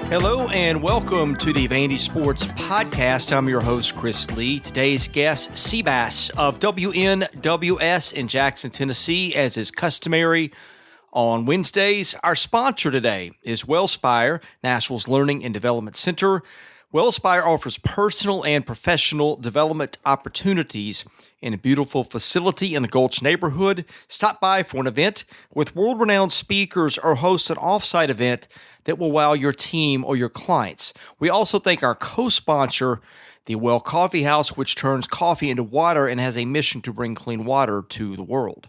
Hello and welcome to the Vandy Sports Podcast. I'm your host, Chris Lee. Today's guest, Seabass of WNWS in Jackson, Tennessee, as is customary on Wednesdays. Our sponsor today is Wellspire, Nashville's Learning and Development Center. Wellspire offers personal and professional development opportunities in a beautiful facility in the Gulch neighborhood. Stop by for an event with world-renowned speakers or host an off-site event that will wow your team or your clients. We also thank our co-sponsor, the Well Coffee House, which turns coffee into water and has a mission to bring clean water to the world.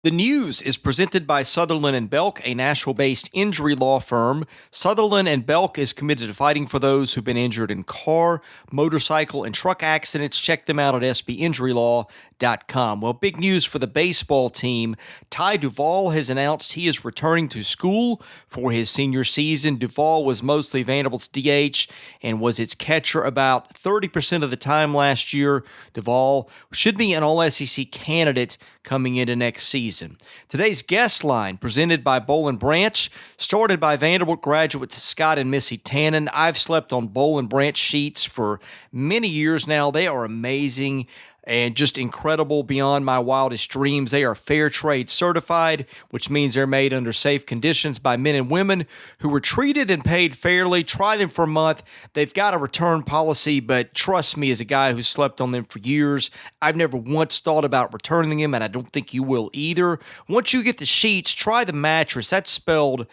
The news is presented by Sutherland & Belk, a Nashville-based injury law firm. Sutherland & Belk is committed to fighting for those who've been injured in car, motorcycle, and truck accidents. Check them out at sbinjurylaw.com. Well, big news for the baseball team. Ty Duvall has announced he is returning to school for his senior season. Duvall was mostly Vanderbilt's DH and was its catcher about 30% of the time last year. Duvall should be an All-SEC candidate coming into next season. Today's guest line, presented by Boll & Branch, started by Vanderbilt graduates Scott and Missy Tannen. I've slept on Boll & Branch sheets for many years now. They are amazing and just incredible beyond my wildest dreams. They are fair trade certified, which means they're made under safe conditions by men and women who were treated and paid fairly. Try them for a month. They've got a return policy, but trust me, as a guy who slept on them for years, I've never once thought about returning them, and I don't think you will either. Once you get the sheets, try the mattress. That's spelled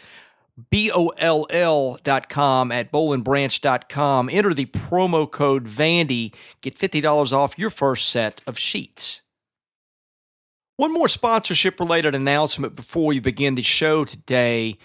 BOLL.com at bollandbranch.com. Enter the promo code Vandy. Get $50 off your first set of sheets. One more sponsorship-related announcement before we begin the show today.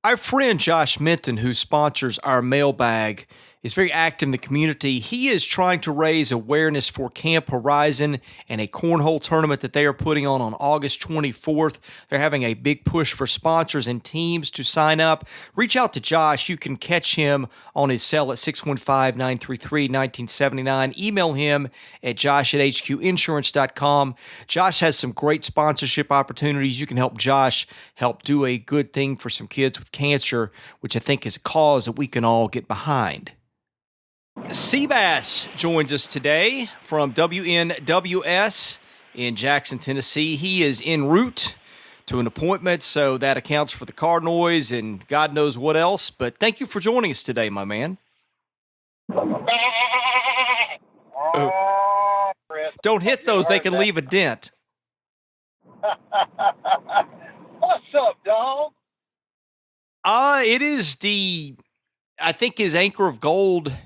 Our friend Josh Minton, who sponsors our mailbag, is very active in the community. He is trying to raise awareness for Camp Horizon and a cornhole tournament that they are putting on August 24th. They're having a big push for sponsors and teams to sign up. Reach out to Josh. You can catch him on his cell at 615-933-1979. Email him at josh@hqinsurance.com. Josh has some great sponsorship opportunities. You can help Josh help do a good thing for some kids with cancer, which I think is a cause that we can all get behind. Seabass joins us today from WNWS in Jackson, Tennessee. He is en route to an appointment, so that accounts for the car noise and God knows what else. But thank you for joining us today, my man. Don't hit those. They can leave a dent. What's up, dog? It is I think his Anchor of Gold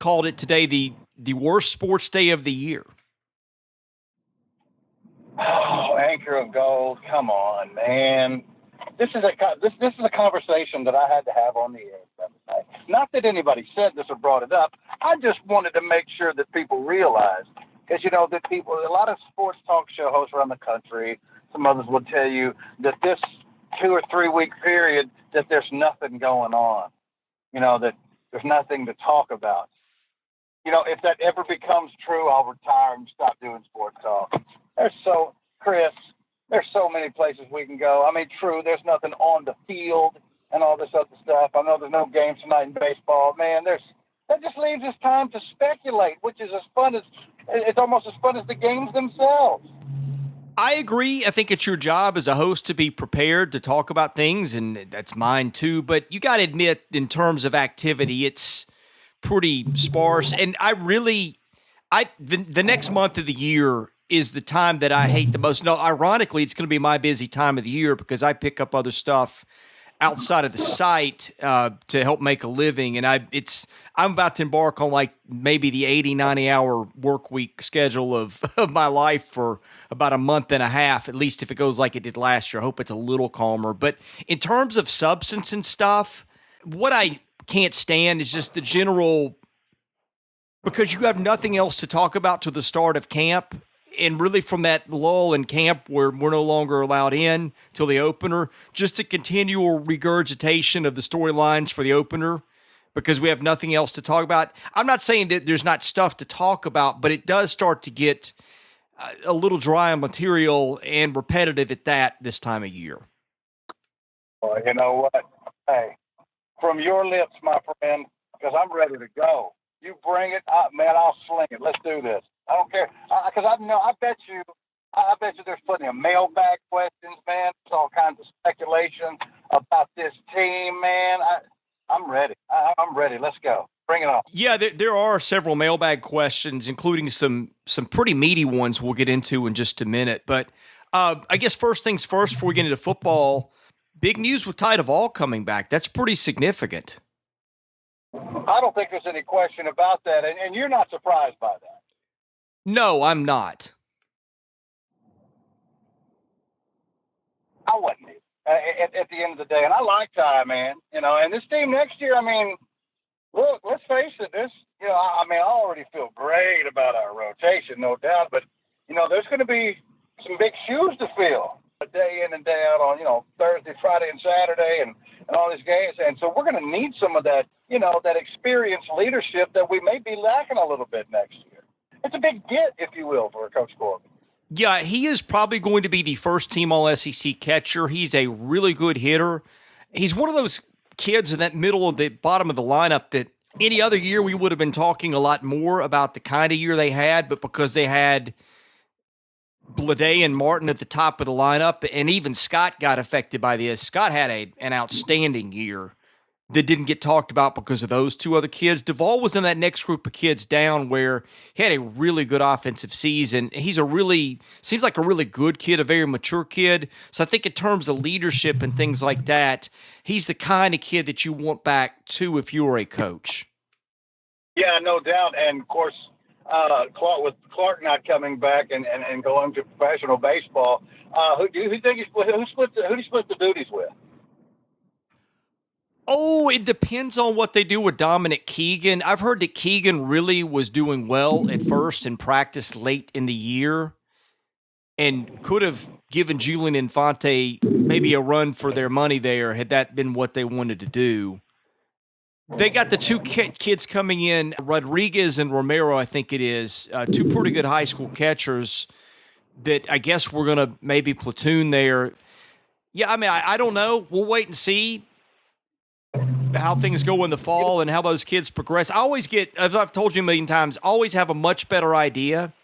called it today the worst sports day of the year. Oh, Anchor of Gold, come on, man. This is a conversation that I had to have on the air. Not that anybody said this or brought it up. I just wanted to make sure that people realize, because a lot of sports talk show hosts around the country, some others will tell you that this 2 or 3 week period that there's nothing going on, that there's nothing to talk about. If that ever becomes true, I'll retire and stop doing sports talk. Chris, there's so many places we can go. I mean, true, there's nothing on the field and all this other stuff. I know there's no games tonight in baseball. Man, that just leaves us time to speculate, which is it's almost as fun as the games themselves. I agree. I think it's your job as a host to be prepared to talk about things, and that's mine too. But you got to admit, in terms of activity, it's pretty sparse. And the next month of the year is the time that I hate the most. No, ironically, it's going to be my busy time of the year because I pick up other stuff outside of the site to help make a living. And I'm about to embark on like maybe the 80, 90 hour work week schedule of my life for about a month and a half, at least if it goes like it did last year. I hope it's a little calmer. But in terms of substance and stuff, what I can't stand is just the general, because you have nothing else to talk about to the start of camp. And really from that lull in camp where we're no longer allowed in till the opener, just a continual regurgitation of the storylines for the opener because we have nothing else to talk about. I'm not saying that there's not stuff to talk about, but it does start to get a little dry on material and repetitive at that this time of year. Well, you know what? Hey, from your lips, my friend, because I'm ready to go. You bring it, man. I'll sling it. Let's do this. I don't care because I know. I bet you. I bet you there's plenty of mailbag questions, man. There's all kinds of speculation about this team, man. I'm ready. I'm ready. Let's go. Bring it on. Yeah, there are several mailbag questions, including some pretty meaty ones we'll get into in just a minute. But I guess first things first, before we get into football, big news with Ty Duvall coming back. That's pretty significant. I don't think there's any question about that, and you're not surprised by that. No, I'm not. I wasn't at the end of the day, and I like Ty, man. And this team next year, I mean, look, let's face it. I already feel great about our rotation, no doubt. But there's going to be some big shoes to fill, day in and day out on Thursday, Friday, and Saturday, and all these games. And so we're going to need some of that, that experienced leadership that we may be lacking a little bit next year. It's a big get, if you will, for Coach Corbin. Yeah, he is probably going to be the first team All-SEC catcher. He's a really good hitter. He's one of those kids in that middle of the bottom of the lineup that any other year we would have been talking a lot more about the kind of year they had, but because they had Blade and Martin at the top of the lineup, and even Scott got affected by this. Scott had an outstanding year that didn't get talked about because of those two other kids. Duvall was in that next group of kids down where he had a really good offensive season. He's seems like a really good kid, a very mature kid. So I think in terms of leadership and things like that, he's the kind of kid that you want back too if you were a coach. Yeah, no doubt. And of course, with Clark not coming back and going to professional baseball, who do you think who do you split the duties with? Oh, it depends on what they do with Dominic Keegan. I've heard that Keegan really was doing well at first in practice late in the year and could have given Julian Infante maybe a run for their money there had that been what they wanted to do. They got the two kids coming in, Rodriguez and Romero, I think it is, two pretty good high school catchers that I guess we're going to maybe platoon there. Yeah, I don't know. We'll wait and see how things go in the fall and how those kids progress. I always get, as I've told you a million times, always have a much better idea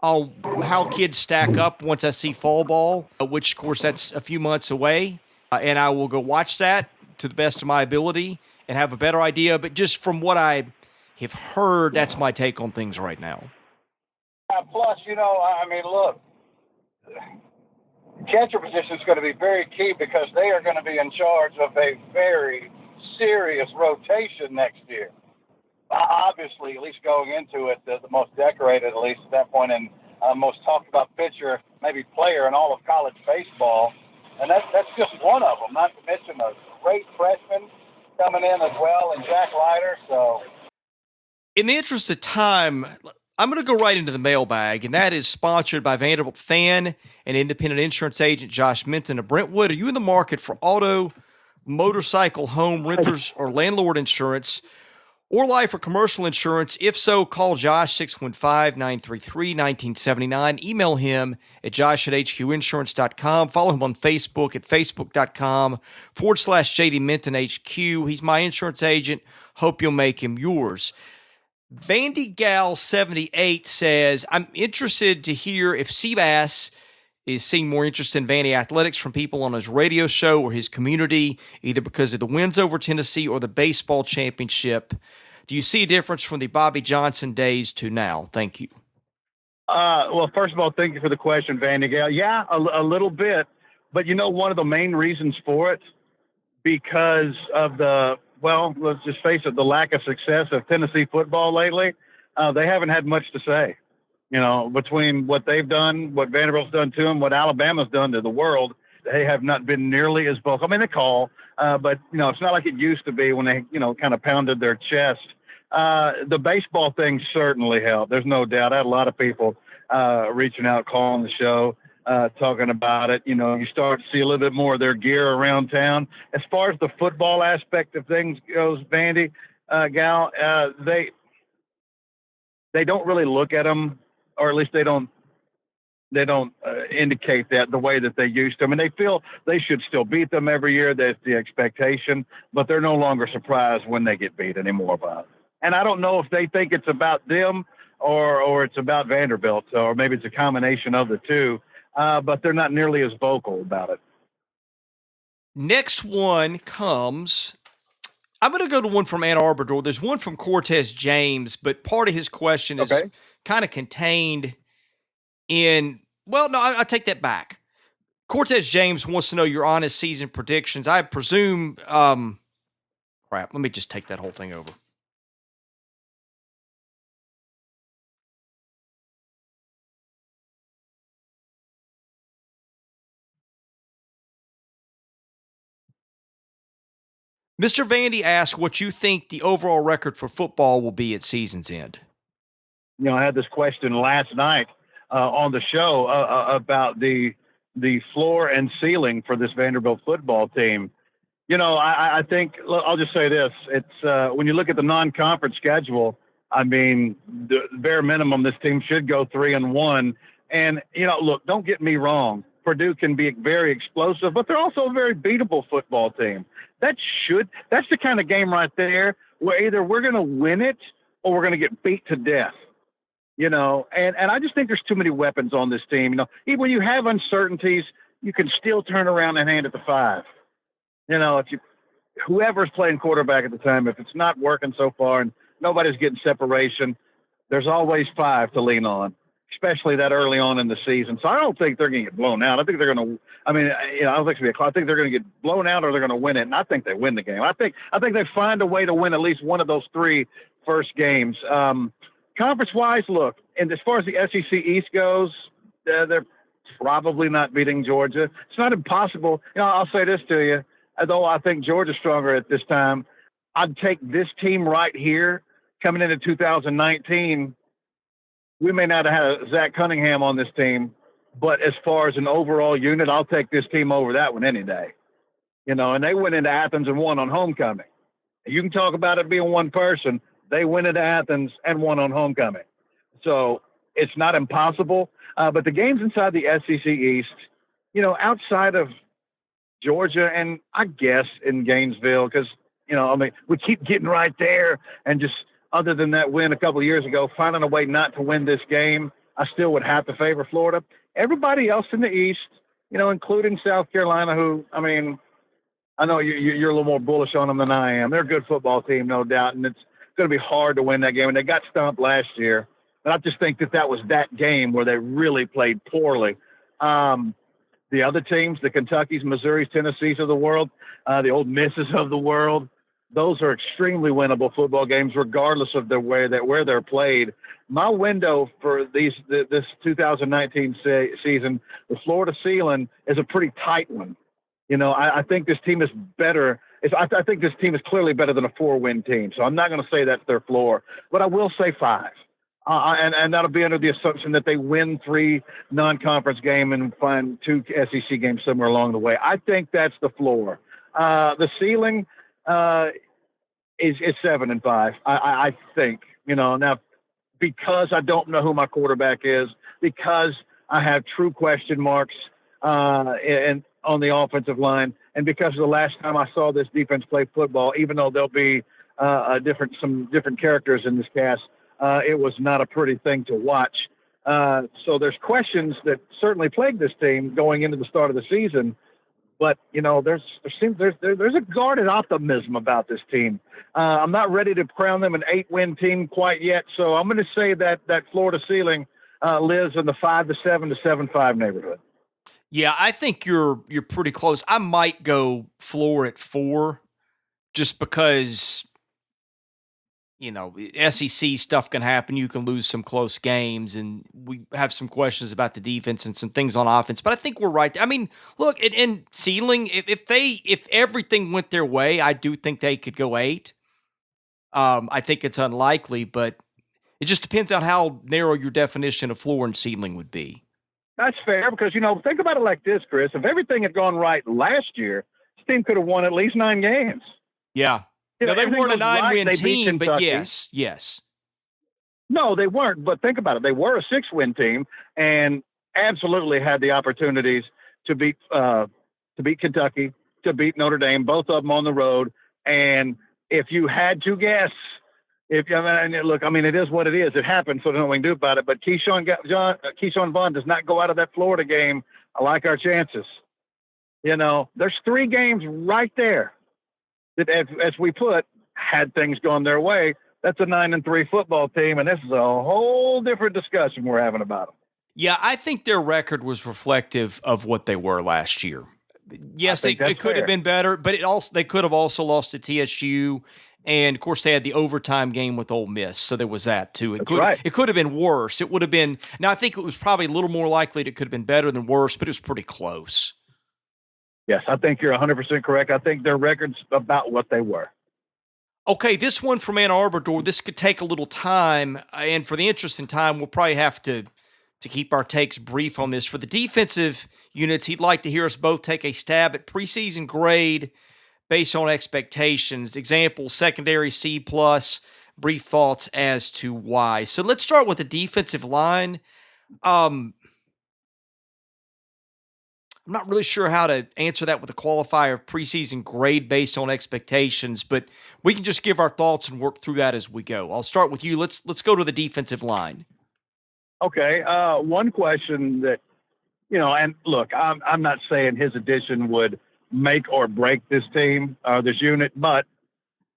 on how kids stack up once I see fall ball, which, of course, that's a few months away. And I will go watch that to the best of my ability and have a better idea. But just from what I have heard, that's my take on things right now. Plus, look, catcher position is going to be very key because they are going to be in charge of a very serious rotation next year. Obviously, at least going into it, the most decorated, at least at that point, and most talked about pitcher, maybe player in all of college baseball. And that's just one of them, not to mention a great freshman coming in as well, and Jack Leiter. So, in the interest of time, I'm going to go right into the mailbag, and that is sponsored by Vanderbilt fan and independent insurance agent Josh Minton of Brentwood. Are you in the market for auto, motorcycle, home, renters, or landlord insurance, or life or commercial insurance? If so, call Josh, 615-933-1979. Email him at josh@hqinsurance.com. Follow him on Facebook at facebook.com/JD Minton HQ. He's my insurance agent. Hope you'll make him yours. Vandy Gal 78 says, I'm interested to hear if Seabass is seeing more interest in Vandy athletics from people on his radio show or his community, either because of the wins over Tennessee or the baseball championship. Do you see a difference from the Bobby Johnson days to now? Thank you. Well, first of all, thank you for the question, Vandy Gal. Yeah, a little bit. But, one of the main reasons for it, because of let's just face it, the lack of success of Tennessee football lately, they haven't had much to say. Between what they've done, what Vanderbilt's done to them, what Alabama's done to the world, they have not been nearly as vocal. I mean, they call, but, it's not like it used to be when they, kind of pounded their chest. The baseball thing certainly helped. There's no doubt. I had a lot of people reaching out, calling the show, talking about it. You start to see a little bit more of their gear around town. As far as the football aspect of things goes, Vandy, Gal, they don't really look at them, or at least they don't indicate that the way that they used to. I mean, they feel they should still beat them every year. That's the expectation, but they're no longer surprised when they get beat anymore by it. And I don't know if they think it's about them or it's about Vanderbilt, or maybe it's a combination of the two, but they're not nearly as vocal about it. Next one comes, I'm going to go to one from Ann Arbor. There's one from Cortez James, but part of his question is kind of contained in, well, no, I take that back. Cortez James wants to know your honest season predictions. I presume, let me just take that whole thing over. Mr. Vandy asks what you think the overall record for football will be at season's end. I had this question last night on the show about the floor and ceiling for this Vanderbilt football team. I think I'll just say this: it's when you look at the non-conference schedule. I mean, the bare minimum, this team should go 3-1. And look, don't get me wrong. Purdue can be very explosive, but they're also a very beatable football team. That's the kind of game right there where either we're going to win it or we're going to get beat to death. And I just think there's too many weapons on this team. Even when you have uncertainties, you can still turn around and hand it to 5. If whoever's playing quarterback at the time, if it's not working so far and nobody's getting separation, there's always 5 to lean on, especially that early on in the season. So I don't think they're going to get blown out. I think they're going to. I don't think it's going to be a close. I think they're going to get blown out or they're going to win it, and I think they win the game. I think they find a way to win at least one of those 3 first games. Conference-wise, look, and as far as the SEC East goes, they're probably not beating Georgia. It's not impossible. I'll say this to you. Although I think Georgia's stronger at this time, I'd take this team right here coming into 2019. We may not have had Zach Cunningham on this team, but as far as an overall unit, I'll take this team over that one any day. And they went into Athens and won on homecoming. You can talk about it being one person. They went into Athens and won on homecoming. So it's not impossible. But the games inside the SEC East, outside of Georgia and I guess in Gainesville, because, we keep getting right there and just other than that win a couple of years ago, finding a way not to win this game, I still would have to favor Florida. Everybody else in the East, including South Carolina, who, I know you're a little more bullish on them than I am. They're a good football team, no doubt, and it's going to be hard to win that game. And they got stumped last year. But I just think that was that game where they really played poorly. The other teams, the Kentuckys, Missouris, Tennessees of the world, the Ole Misses of the world, those are extremely winnable football games, regardless of where they're played. My window for this 2019 season, the Florida ceiling, is a pretty tight one. I think this team is better. I think this team is clearly better than a 4-win team. So I'm not going to say that's their floor, but I will say 5. And that'll be under the assumption that they win 3 non-conference games and find 2 SEC games somewhere along the way. I think that's the floor. The ceiling is 7-5. I think, now because I don't know who my quarterback is, because I have true question marks and on the offensive line, and because of the last time I saw this defense play football, even though there'll be some different characters in this cast, it was not a pretty thing to watch. So there's questions that certainly plague this team going into the start of the season. But, there's a guarded optimism about this team. I'm not ready to crown them an 8-win team quite yet. So I'm going to say that Florida ceiling lives in the 5-7 to 7-5 neighborhood. Yeah, I think you're pretty close. I might go floor at 4 just because, SEC stuff can happen. You can lose some close games, and we have some questions about the defense and some things on offense. But I think we're right. Look, in ceiling, if everything went their way, I do think they could go 8. I think it's unlikely, but it just depends on how narrow your definition of floor and ceiling would be. That's fair because, think about it like this, Chris. If everything had gone right last year, this team could have won at least 9 games. Yeah. No, they weren't a 9-win team, but yes. No, they weren't. But think about it. They were a 6-win team, and absolutely had the opportunities to beat Kentucky, to beat Notre Dame, both of them on the road. And if you had to guess, it is what it is. It happened, so there's nothing we can do about it. But Keyshawn Vaughn does not go out of that Florida game. I like our chances. There's 3 games right there that, as we put, had things gone their way, that's a 9-3 football team, and this is a whole different discussion we're having about them. Yeah, I think their record was reflective of what they were last year. Yes, it could have been better, but they could have also lost to TSU, and of course they had the overtime game with Ole Miss, so there was that too. It could have been worse. It would have been. Now I think it was probably a little more likely that it could have been better than worse, but it was pretty close. Yes, I think you're 100% correct. I think their record's about what they were. Okay, this one from Ann Arbor, this could take a little time, and for the interest in time, we'll probably have to keep our takes brief on this. For the defensive units, he'd like to hear us both take a stab at preseason grade based on expectations. Example, secondary C+, brief thoughts as to why. So let's start with the defensive line. I'm not really sure how to answer that with a qualifier of preseason grade based on expectations, but we can just give our thoughts and work through that as we go. I'll start with you. Let's go to the defensive line. Okay. One question that, and look, I'm not saying his addition would make or break this team, this unit, but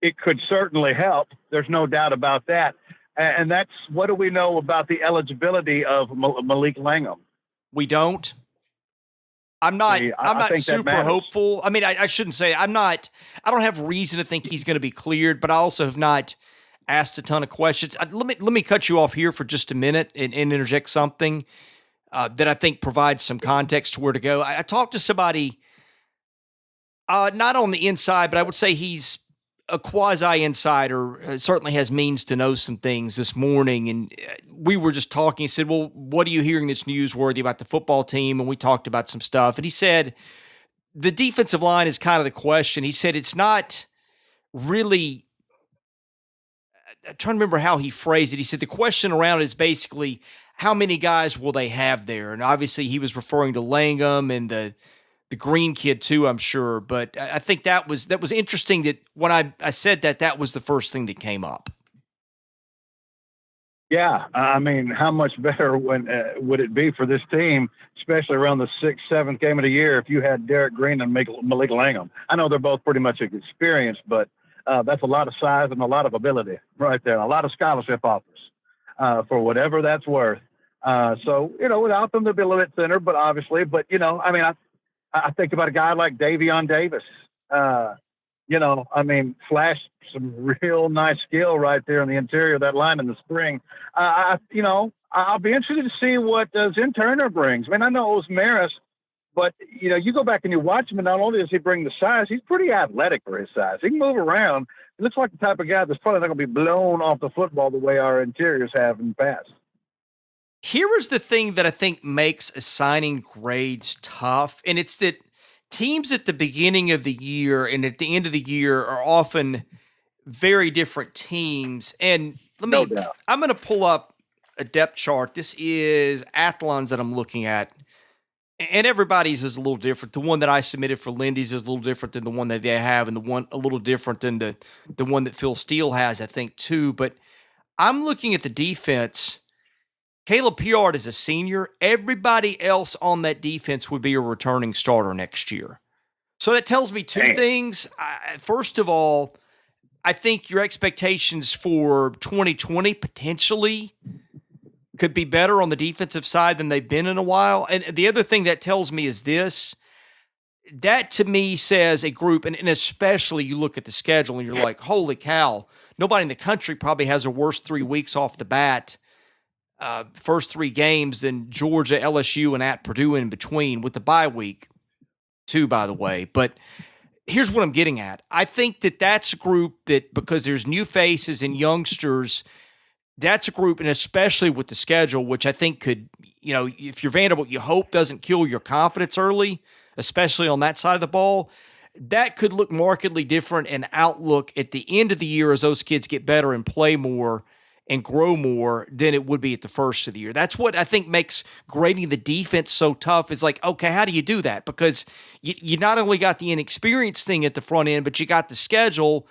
it could certainly help. There's no doubt about that. And that's, what do we know about the eligibility of Malik Langham? We don't. I'm not super hopeful. I mean, I shouldn't say I don't have reason to think he's going to be cleared, but I also have not asked a ton of questions. Let me cut you off here for just a minute and interject something that I think provides some context to where to go. I talked to somebody, not on the inside, but I would say he's a quasi insider, certainly has means to know some things this morning. And we were just talking. He said, well, what are you hearing that's newsworthy about the football team? And we talked about some stuff. And he said, the defensive line is kind of the question. He said, it's not really, I'm trying to remember how he phrased it. He said, the question around it is basically, how many guys will they have there? And obviously he was referring to Langham and the Green kid too, I'm sure. But I think that was interesting that when I said that was the first thing that came up. Yeah. I mean, how much better would it be for this team, especially around the 6th, 7th game of the year, if you had Derek Green and Malik Langham? I know they're both pretty much experienced, but that's a lot of size and a lot of ability right there. A lot of scholarship offers for whatever that's worth. So, without them, they'll be a little bit thinner, but obviously, I think about a guy like Davion Davis, flashed some real nice skill right there in the interior of that line in the spring. I'll be interested to see what Zen Turner brings. I mean, I know it was Maris, but, you go back and you watch him, and not only does he bring the size, he's pretty athletic for his size. He can move around. He looks like the type of guy that's probably not going to be blown off the football the way our interiors have in the past. Here is the thing that I think makes assigning grades tough, and it's that teams at the beginning of the year and at the end of the year are often very different teams. And I'm going to pull up a depth chart. This is Athlon's that I'm looking at, and everybody's is a little different. The one that I submitted for Lindy's is a little different than the one that they have, and the one a little different than the one that Phil Steele has, I think, too. But I'm looking at the defense. Caleb Piard is a senior. Everybody else on that defense would be a returning starter next year. So that tells me two things. First of all, I think your expectations for 2020 potentially could be better on the defensive side than they've been in a while. And the other thing that tells me is this. That to me says a group, and especially you look at the schedule and you're like, holy cow, nobody in the country probably has a worse 3 weeks off the bat. First 3 games than Georgia, LSU, and at Purdue in between, with the bye week too, by the way. But here's what I'm getting at. I think that's a group that, because there's new faces and youngsters, that's a group, and especially with the schedule, which I think could, if you're Vanderbilt, you hope doesn't kill your confidence early, especially on that side of the ball. That could look markedly different in outlook at the end of the year as those kids get better and play more. and grow more than it would be at the first of the year. That's what I think makes grading the defense so tough is like, okay, how do you do that? Because you not only got the inexperienced thing at the front end, but you got the schedule.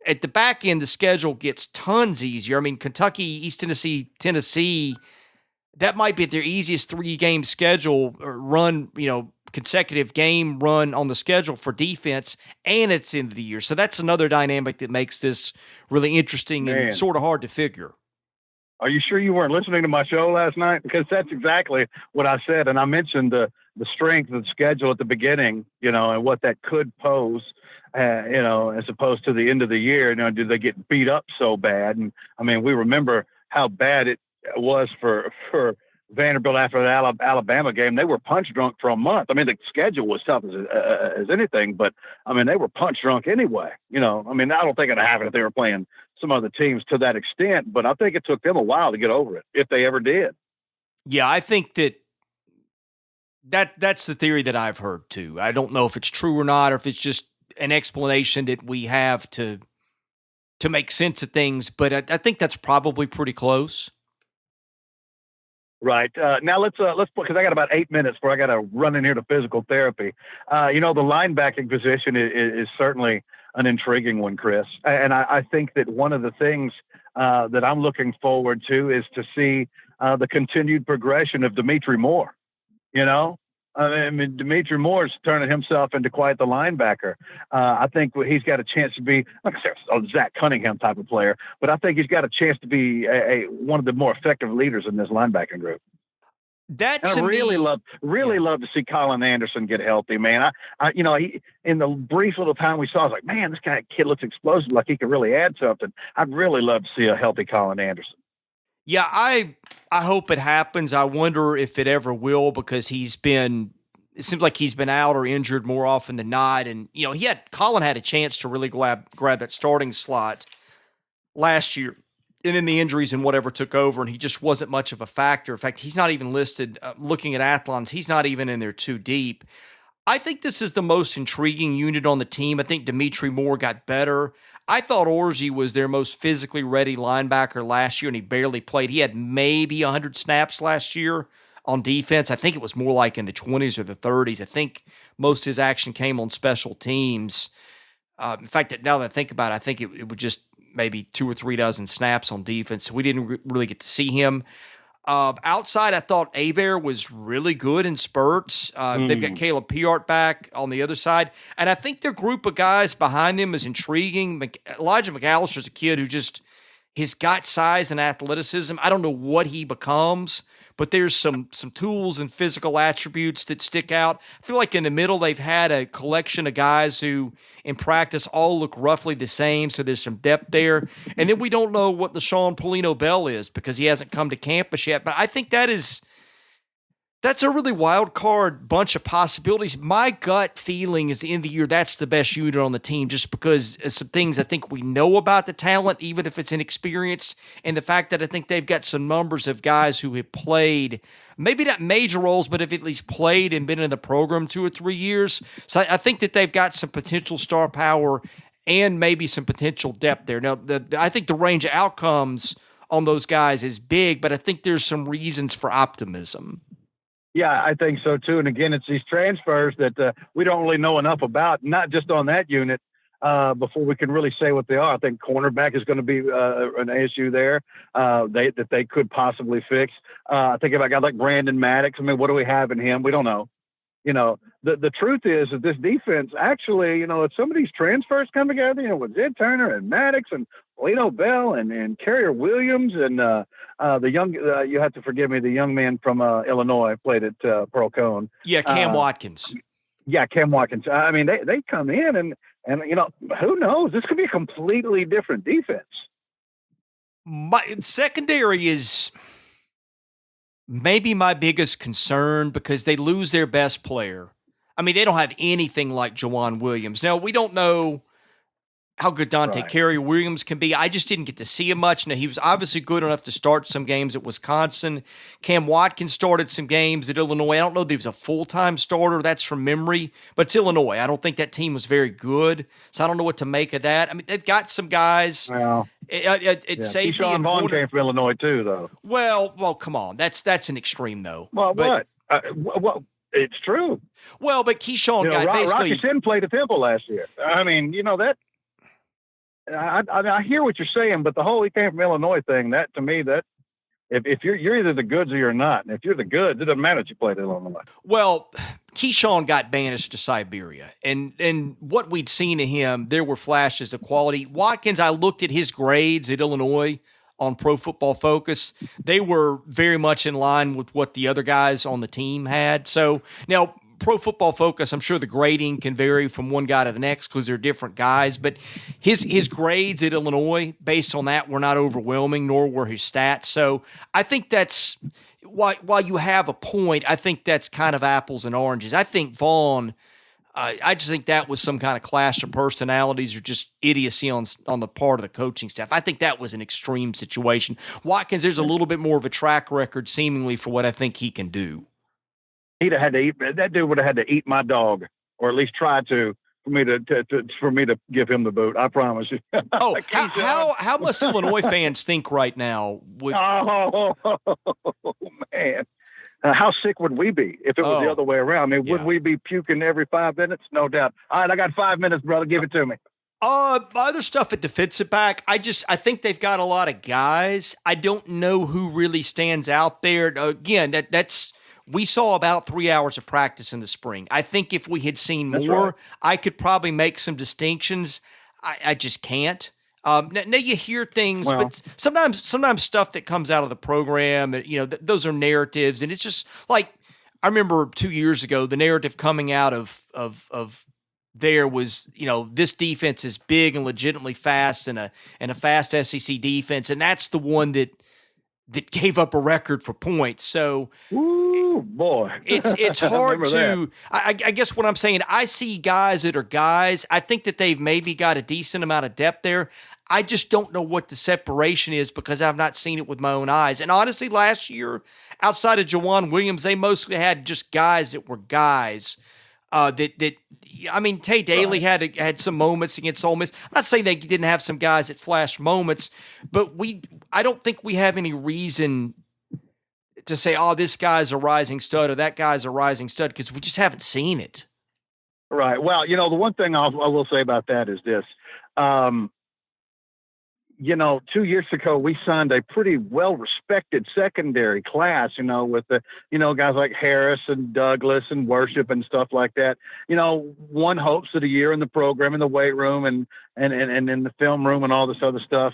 At the back end, the schedule gets tons easier. I mean, Kentucky, East Tennessee, Tennessee, that might be their easiest 3-game schedule or run, consecutive game run on the schedule for defense, and it's end of the year. So that's another dynamic that makes this really interesting and sort of hard to figure. Are you sure you weren't listening to my show last night? Because that's exactly what I said. And I mentioned the strength of the schedule at the beginning, and what that could pose, as opposed to the end of the year. Do they get beat up so bad? And I mean, we remember how bad it was for Vanderbilt after the Alabama game. They were punch drunk for a month. I mean, the schedule was tough as anything, but I mean, they were punch drunk anyway. I mean, I don't think it'd happen if they were playing some other teams to that extent, but I think it took them a while to get over it, if they ever did. Yeah, I think that's the theory that I've heard too. I don't know if it's true or not, or if it's just an explanation that we have to make sense of things, but I think that's probably pretty close. Right. Now let's because I got about 8 minutes before I got to run in here to physical therapy. The linebacking position is certainly an intriguing one, Chris. And I think that one of the things that I'm looking forward to is to see the continued progression of Dimitri Moore. I mean, Dimitri Moore's turning himself into quite the linebacker. I think he's got a chance to be, like I said, a Zach Cunningham type of player, but I think he's got a chance to be one of the more effective leaders in this linebacking group. I really love to see Colin Anderson get healthy, man. He, in the brief little time we saw, I was like, man, this kid looks explosive, like he could really add something. I'd really love to see a healthy Colin Anderson. Yeah, I hope it happens. I wonder if it ever will, because it seems like he's been out or injured more often than not. And, Colin had a chance to really grab that starting slot last year. And then the injuries and whatever took over, and he just wasn't much of a factor. In fact, he's not even listed, looking at Athlons, he's not even in there too deep. I think this is the most intriguing unit on the team. I think Dimitri Moore got better. I thought Orji was their most physically ready linebacker last year, and he barely played. He had maybe 100 snaps last year on defense. I think it was more like in the 20s or the 30s. I think most of his action came on special teams. In fact, now that I think about it, I think it would just maybe 2 or 3 dozen snaps on defense. So we didn't really get to see him. Outside, I thought Hebert was really good in spurts. They've got Caleb Piart back on the other side. And I think their group of guys behind them is intriguing. Elijah McAllister's a kid who he's got size and athleticism. I don't know what he becomes, but there's some tools and physical attributes that stick out. I feel like in the middle, they've had a collection of guys who in practice all look roughly the same, so there's some depth there. And then we don't know what the Sean Polino Bell is because he hasn't come to campus yet, but I think that's a really wild card bunch of possibilities. My gut feeling is the end of the year, that's the best unit on the team, just because of some things I think we know about the talent, even if it's inexperienced, and the fact that I think they've got some numbers of guys who have played, maybe not major roles, but have at least played and been in the program 2 or 3 years. So I think that they've got some potential star power and maybe some potential depth there. Now, I think the range of outcomes on those guys is big, but I think there's some reasons for optimism. Yeah, I think so too. And again, it's these transfers that we don't really know enough about, not just on that unit, before we can really say what they are. I think cornerback is going to be an issue there that they could possibly fix. I think about a guy like Brandon Maddox. I mean, what do we have in him? We don't know. The truth is that this defense actually, if some of these transfers come together, with Zed Turner and Maddox and Polino Bell and Carrier Williams and the young, you have to forgive me, the young man from Illinois played at Pearl Cone. Yeah, Cam Watkins. Yeah, Cam Watkins. I mean, they come in and who knows? This could be a completely different defense. My secondary is maybe my biggest concern because they lose their best player. I mean, they don't have anything like Jawan Williams. Now, we don't know how good Dante Carey Williams can be. I just didn't get to see him much. Now, he was obviously good enough to start some games at Wisconsin. Cam Watkins started some games at Illinois. I don't know that he was a full-time starter. That's from memory. But it's Illinois. I don't think that team was very good, so I don't know what to make of that. I mean, they've got some guys. Well, safety. Keyshawn Vaughn came from Illinois, too, though. Well, come on. That's an extreme, though. Well, what? It's true. Well, but Keyshawn got basically. Rocky Sin played at Temple last year. I mean, that. I hear what you're saying, but the whole he came from Illinois thing, that to me, that if you're either the goods or you're not. And if you're the goods, it doesn't matter if you played at Illinois. Well, Keyshawn got banished to Siberia, and what we'd seen of him, there were flashes of quality. Watkins, I looked at his grades at Illinois on Pro Football Focus. They were very much in line with what the other guys on the team had. So now, Pro Football Focus, I'm sure the grading can vary from one guy to the next because they're different guys, but his grades at Illinois, based on that, were not overwhelming, nor were his stats. So I think that's, while you have a point, I think that's kind of apples and oranges. I think Vaughn, I just think that was some kind of clash of personalities or just idiocy on the part of the coaching staff. I think that was an extreme situation. Watkins, there's a little bit more of a track record, seemingly, for what I think he can do. He'd have had to eat. That dude would have had to eat my dog, or at least try to, for me to give him the boot. I promise you. Oh, how must Illinois fans think right now? Oh man, how sick would we be if it was the other way around? I mean, would we be puking every 5 minutes? No doubt. All right, I got 5 minutes, brother. Give it to me. Other stuff at defensive back, I think they've got a lot of guys. I don't know who really stands out there. Again, that's. We saw about 3 hours of practice in the spring. I think if we had seen more, I could probably make some distinctions. I just can't. Now you hear things, but sometimes stuff that comes out of the program, those are narratives, and it's just like I remember 2 years ago, the narrative coming out of there was, this defense is big and legitimately fast and a fast SEC defense, and that's the one that gave up a record for points. So. Ooh, boy, it's hard to. I guess what I'm saying, I see guys that are guys. I think that they've maybe got a decent amount of depth there. I just don't know what the separation is because I've not seen it with my own eyes. And honestly, last year, outside of Jawan Williams, they mostly had just guys that were guys. Tay Daly had some moments against Ole Miss. I'm not saying they didn't have some guys that flashed moments, but I don't think we have any reason to say, this guy's a rising stud or that guy's a rising stud, because we just haven't seen it. Right. Well, the one thing I will say about that is this. 2 years ago, we signed a pretty well-respected secondary class, with the, guys like Harris and Douglas and Worship and stuff like that. One hopes that a year in the program, in the weight room and in the film room and all this other stuff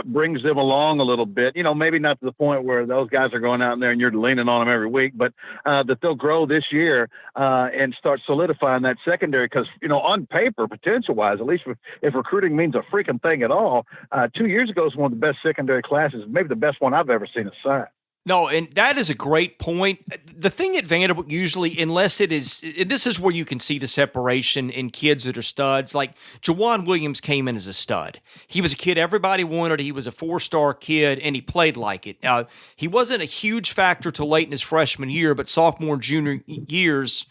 brings them along a little bit. Maybe not to the point where those guys are going out in there and you're leaning on them every week, but that they'll grow this year and start solidifying that secondary. Because, on paper, potential-wise, at least if recruiting means a freaking thing at all, 2 years ago was one of the best secondary classes, maybe the best one I've ever seen aside. No, and that is a great point. The thing at Vanderbilt usually, unless it is, this is where you can see the separation in kids that are studs. Like Jawan Williams came in as a stud. He was a kid everybody wanted. He was a 4-star kid, and he played like it. He wasn't a huge factor till late in his freshman year, but sophomore and junior years,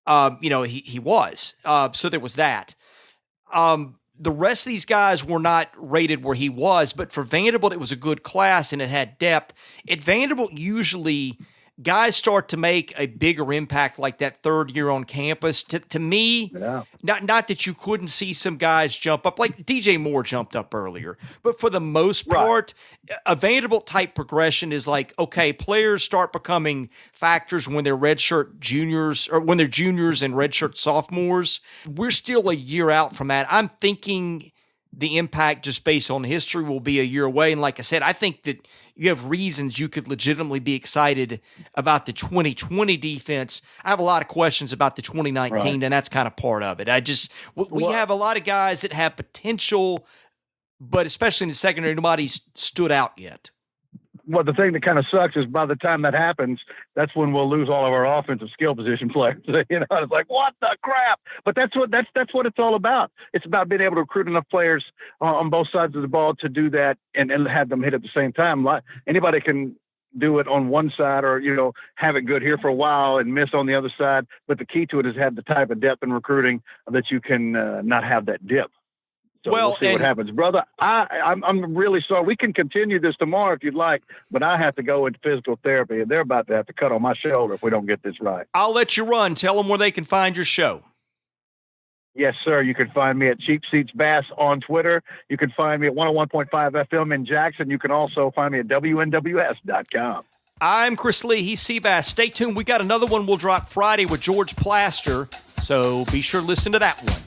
he was. So there was that. The rest of these guys were not rated where he was, but for Vanderbilt, it was a good class and it had depth. At Vanderbilt, usually guys start to make a bigger impact like that third year on campus. To me, not that you couldn't see some guys jump up, like DJ Moore jumped up earlier, but for the most part, a Vanderbilt-type progression is like, okay, players start becoming factors when they're redshirt juniors or when they're juniors and redshirt sophomores. We're still a year out from that. I'm thinking the impact just based on history will be a year away. And like I said, I think that you have reasons you could legitimately be excited about the 2020 defense. I have a lot of questions about the 2019, and that's kind of part of it. We have a lot of guys that have potential, but especially in the secondary, nobody's stood out yet. Well, the thing that kind of sucks is by the time that happens, that's when we'll lose all of our offensive skill position players. It's like, what the crap? But that's what it's all about. It's about being able to recruit enough players on both sides of the ball to do that and have them hit at the same time. Like, anybody can do it on one side or, have it good here for a while and miss on the other side. But the key to it is have the type of depth in recruiting that you can not have that dip. So we'll see what happens. Brother, I'm really sorry. We can continue this tomorrow if you'd like, but I have to go into physical therapy, and they're about to have to cut on my shoulder if we don't get this right. I'll let you run. Tell them where they can find your show. Yes, sir. You can find me at Cheap Seats Bass on Twitter. You can find me at 101.5 FM in Jackson. You can also find me at WNWS.com. I'm Chris Lee. He's Seabass. Stay tuned. We got another one we'll drop Friday with George Plaster, so be sure to listen to that one.